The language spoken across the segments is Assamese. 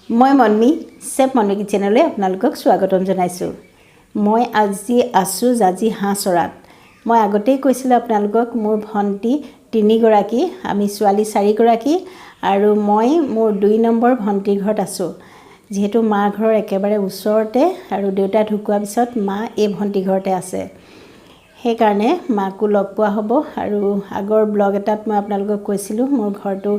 মই মনমি চেফ মনমি কিচেনলৈ আপোনালোকক স্বাগতম জনাইছোঁ। মই আজি আছোঁ জাজি হাঁহ চৰাত। মই আগতেই কৈছিলোঁ আপোনালোকক মোৰ ভণ্টি 3 গৰাকী, আমি ছোৱালী 4 গৰাকী আৰু মই মোৰ 2 নম্বৰ ভণ্টিৰ ঘৰত আছোঁ। যেহেতু মা ঘৰৰ একেবাৰে ওচৰতে আৰু দেউতা ঢুকোৱাৰ পিছত মা এই ভণ্টি ঘৰতে আছে, সেইকাৰণে মাকো লগ পোৱা হ'ব। আৰু আগৰ ব্লগ এটাত মই আপোনালোকক কৈছিলোঁ মোৰ ঘৰটো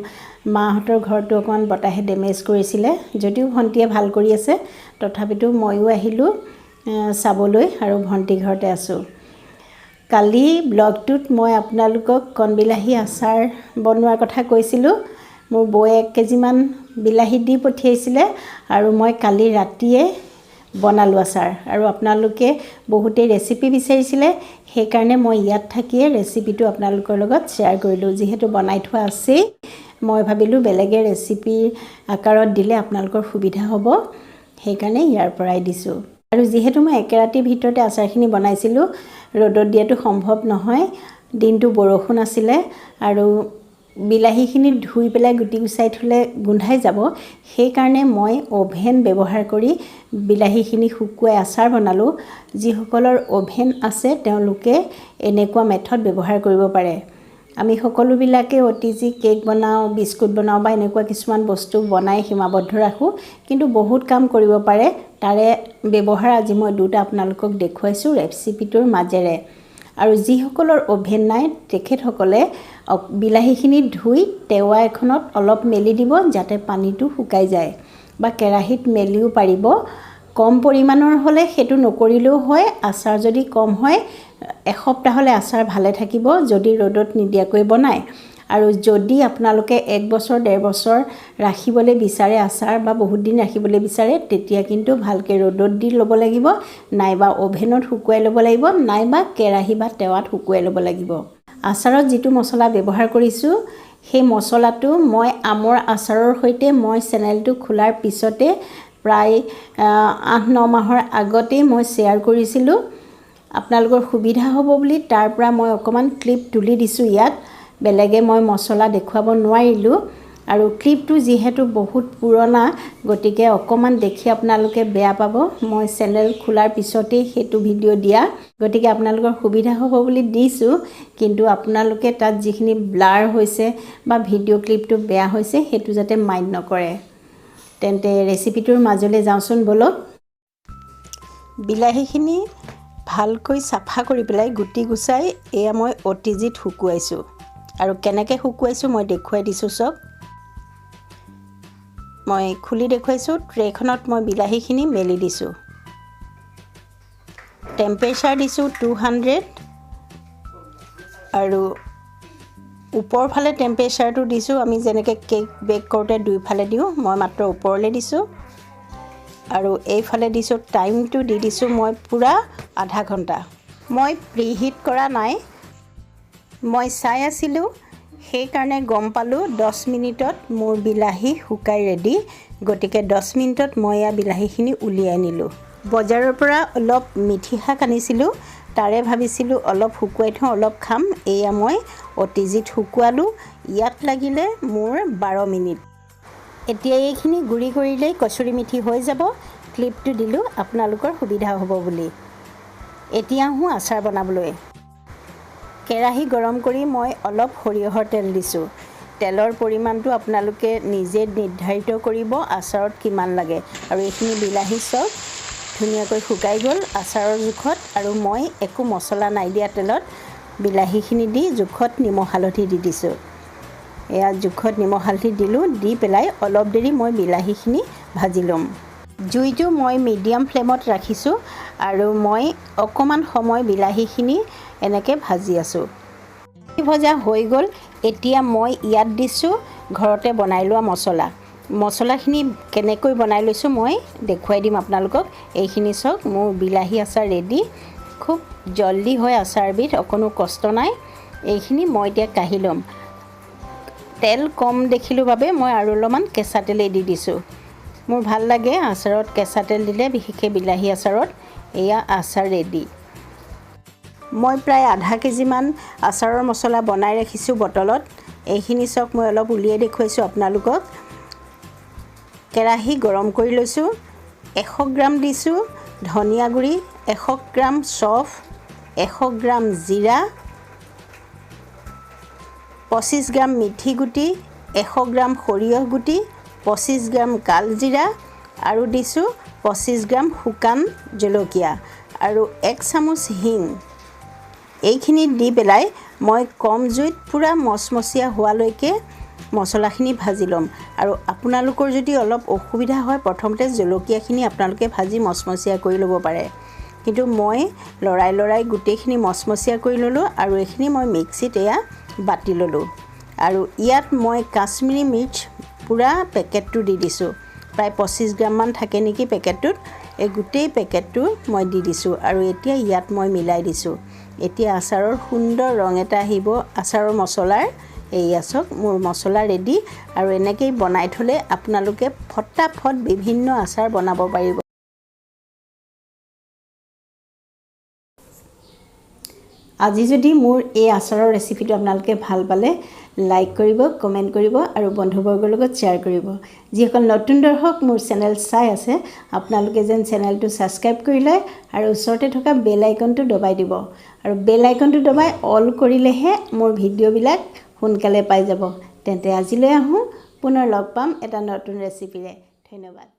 মাহঁতৰ ঘৰটো অকণমান বতাহে ডেমেজ কৰিছিলে, যদিও ভণ্টিয়ে ভাল কৰি আছে, তথাপিতো ময়ো আহিলোঁ চাবলৈ আৰু ভণ্টি ঘৰতে আছোঁ। কালি ব্লগটোত মই আপোনালোকক কণবিলাহী আচাৰ বনোৱাৰ কথা কৈছিলোঁ। মোৰ বৌয়ে 1 কেজিমান বিলাহী দি পঠিয়াইছিলে আৰু মই কালি ৰাতিয়ে বনালোঁ আচাৰ। আৰু আপোনালোকে বহুতেই ৰেচিপি বিচাৰিছিলে, সেইকাৰণে মই ইয়াত থাকিয়ে ৰেচিপিটো আপোনালোকৰ লগত শ্বেয়াৰ কৰিলোঁ। যিহেতু বনাই থোৱা আছেই, মই ভাবিলোঁ বেলেগে ৰেচিপিৰ আকাৰত দিলে আপোনালোকৰ সুবিধা হ'ব, সেইকাৰণে ইয়াৰ পৰাই দিছোঁ। আৰু যিহেতু মই একেৰাতিৰ ভিতৰতে আচাৰখিনি বনাইছিলোঁ, ৰ'দত দিয়াটো সম্ভৱ নহয়, দিনটো বৰষুণ আছিলে আৰু বিলাহীখিনি ধুই পেলাই গুটি গুচাই থ'লে গোন্ধাই যাব, সেইকাৰণে মই অ'ভেন ব্যৱহাৰ কৰি বিলাহীখিনি শুকুৱাই আচাৰ বনালোঁ। যিসকলৰ অ'ভেন আছে তেওঁলোকে এনেকুৱা মেথড ব্যৱহাৰ কৰিব পাৰে। আমি সকলোবিলাকে অতিজি কেক বনাওঁ, বিস্কুট বনাওঁ বা এনেকুৱা কিছুমান বস্তু বনাই সীমাবদ্ধ ৰাখোঁ, কিন্তু বহুত কাম কৰিব পাৰে। তাৰে ব্যৱহাৰ আজি মই 2টা আপোনালোকক দেখুৱাইছোঁ ৰেচিপিটোৰ মাজেৰে। আৰু যিসকলৰ অ'ভেন নাই তেখেতসকলে বিলাহীখিনি ধুই টেৱা এখনত অলপ মেলি দিব, যাতে পানীটো শুকাই যায়, বা কেৰাহীত মেলিও পাৰিব। কম পৰিমাণৰ হ'লে সেইটো নকৰিলেও হয়। আচাৰ যদি কম হয়, এসপ্তাহলৈ আচাৰ ভালে থাকিব যদি ৰ'দত নিদিয়াকৈ বনায়। আৰু যদি আপোনালোকে 1 বছৰ 1.5 বছৰ ৰাখিবলৈ বিচাৰে আচাৰ, বা বহুত দিন ৰাখিবলৈ বিচাৰে, তেতিয়া কিন্তু ভালকৈ ৰ'দত দি ল'ব লাগিব, নাইবা অ'ভেনত শুকুৱাই ল'ব লাগিব, নাইবা কেৰাহী বা টেৱাত শুকুৱাই ল'ব লাগিব। আচাৰত যিটো মছলা ব্যৱহাৰ কৰিছোঁ, সেই মছলাটো মই আমৰ আচাৰৰ সৈতে মই চেনেলটো খোলাৰ পিছতে প্ৰায় 8-9 মাহৰ আগতেই মই শ্বেয়াৰ কৰিছিলোঁ। আপোনালোকৰ সুবিধা হ'ব বুলি তাৰ পৰা মই অকণমান ক্লিপ তুলি দিছোঁ ইয়াত। বেলেগে মই মছলা দেখুৱাব নোৱাৰিলোঁ, আৰু ক্লিপটো যিহেতু বহুত পুৰণা, গতিকে অকণমান দেখি আপোনালোকে বেয়া পাব। মই চেনেল খোলাৰ পিছতেই সেইটো ভিডিঅ' দিয়া, গতিকে আপোনালোকৰ সুবিধা হ'ব বুলি দিছোঁ, কিন্তু আপোনালোকে তাত যিখিনি ব্লাৰ হৈছে বা ভিডিঅ' ক্লিপটো বেয়া হৈছে, সেইটো যাতে মাইণ্ড নকৰে। তেন্তে ৰেচিপিটোৰ মাজলৈ যাওঁচোন ব'লক। বিলাহীখিনি ভালকৈ চাফা কৰি পেলাই গুটি গুচাই এয়া মই অতিজিত শুকুৱাইছোঁ, আৰু কেনেকৈ শুকুৱাইছোঁ মই দেখুৱাই দিছোঁ চাওক। মই খুলি দেখুৱাইছোঁ। ট্ৰেখনত মই বিলাহীখিনি মেলি দিছোঁ। টেম্পাৰেচাৰ দিছোঁ 200, আৰু ওপৰৰ ফালে টেম্পাৰেচাৰটো দিছোঁ আমি যেনেকৈ কেক বেক কৰোঁতে 2 ফালে দিওঁ, মই মাত্ৰ ওপৰলৈ দিছোঁ। আৰু এইফালে দিছোঁ টাইমটো দি দিছোঁ মই পূৰা আধা ঘণ্টা। মই প্ৰিহিট কৰা নাই, মই চাই আছিলোঁ, সেইকাৰণে গম পালোঁ 10 মিনিটত মোৰ বিলাহী শুকাই ৰেডি। গতিকে 10 মিনিটত মই এয়া বিলাহীখিনি উলিয়াই নিলোঁ। বজাৰৰ পৰা অলপ মিঠি শাক আনিছিলোঁ, তাৰে ভাবিছিলোঁ অলপ শুকুৱাই থওঁ, অলপ খাম। এয়া মই অতিজিত শুকুৱালোঁ। ইয়াত লাগিলে মোৰ 12 মিনিট। এতিয়া এইখিনি গুড়ি কৰিলেই কচুৰি মিঠি হৈ যাব। ক্লিপটো দিলোঁ আপোনালোকৰ সুবিধা হ'ব বুলি। এতিয়া আহোঁ আচাৰ বনাবলৈ। কেৰাহী গৰম কৰি মই অলপ সৰিয়হৰ তেল দিছোঁ। তেলৰ পৰিমাণটো আপোনালোকে নিজে নিৰ্ধাৰিত কৰিব আচাৰত কিমান লাগে। আৰু এইখিনি বিলাহী চব ধুনীয়াকৈ শুকাই গ'ল আচাৰৰ জোখত, আৰু মই একো মছলা নাই দিয়া তেলত। বিলাহীখিনি দি জোখত নিমখ হালধি দি দিছোঁ। এয়া জোখত নিমখ হালধি দিলোঁ, দি পেলাই অলপ দেৰি মই বিলাহীখিনি ভাজি ল'ম। জুইটো মই মিডিয়াম ফ্লেমত ৰাখিছোঁ, আৰু মই অকণমান সময় বিলাহীখিনি এনেকৈ ভাজি আছোঁ। ভজা হৈ গ'ল। এতিয়া মই ইয়াত দিছোঁ ঘৰতে বনাই লোৱা মছলা। মছলাখিনি কেনেকৈ বনাই লৈছোঁ মই দেখুৱাই দিম আপোনালোকক। এইখিনি চাওক, মোৰ বিলাহী আচাৰ ৰেডি। খুব জল্দি হয় আচাৰবিধ, অকণো কষ্ট নাই। এইখিনি মই এতিয়া কাঢ়ি ল'ম। তেল কম দেখিলোঁ বাবে মই আৰু অলপমান কেঁচা তেলেই দি দিছোঁ। মোৰ ভাল লাগে আচাৰত কেঁচা তেল দিলে, বিশেষকৈ বিলাহী আচাৰত। এয়া আচাৰ ৰেডি। মই প্ৰায় আধা কেজিমান আচাৰৰ মছলা বনাই ৰাখিছোঁ বটলত। এইখিনি চাওক, মই অলপ উলিয়াই দেখুৱাইছোঁ আপোনালোকক। কেৰাহী গৰম কৰি লৈছোঁ 100 গ্ৰাম দিছোঁ ধনিয়া গুড়ি 100 গ্ৰাম চফ 100 গ্ৰাম জিৰা 25 গ্ৰাম মিঠি গুটি 100 গ্ৰাম সৰিয়হ গুটি 25 গ্ৰাম কালজিৰা আৰু দিছোঁ 25 গ্ৰাম শুকান জলকীয়া আৰু 1 চামুচ হিং এইখিনি দি পেলাই মই কম জুইত পুৰা মচমচীয়া হোৱালৈকে মছলাখিনি ভাজি ল'ম আৰু আপোনালোকৰ যদি অলপ অসুবিধা হয় প্ৰথমতে জলকীয়াখিনি আপোনালোকে ভাজি মচমচীয়া কৰি ল'ব পাৰে কিন্তু মই লৰাই গোটেইখিনি মচমচীয়া কৰি ল'লোঁ আৰু এইখিনি মই মিক্সিত এয়া বাটি ল'লোঁ আৰু ইয়াত মই কাশ্মীৰী মিৰ্চ পুৰা পেকেটটো দি দিছোঁ প্ৰায় 25 গ্ৰাম মান থাকে নেকি পেকেটটোত এই গোটেই পেকেটটো মই দি দিছোঁ আৰু এতিয়া ইয়াত মই মিলাই দিছোঁ এতিয়া আচাৰৰ সুন্দৰ ৰং এটা আহিব আচাৰৰ মছলাৰ এই আছক মোৰ মছলা ৰেডি আৰু এনেকৈ বনাই থলে আপোনালোকে ফটাফট বিভিন্ন আচাৰ বনাব পাৰিব আজি যদি মোৰ এই আচাৰৰ ৰেচিপিটো আপোনালোকে ভাল পালে লাইক কৰিব কমেন্ট কৰিব আৰু বন্ধুবৰ্গৰ লগত শ্বেয়াৰ কৰিব যিসকল নতুন দৰ্শক মোৰ চেনেল চাই আছে আপোনালোকে যেন চেনেলটো সাবস্ক্ৰাইব কৰি লয় আৰু ওচৰতে থকা বেল আইকনটো দবাই দিব আৰু বেল আইকনটো দবাই অল কৰিলেহে মোৰ ভিডিঅ'বিলাক সোনকালে পাই যাব তেন্তে আজিলৈ আহোঁ পুনৰ লগ পাম এটা নতুন ৰেচিপিৰে ধন্যবাদ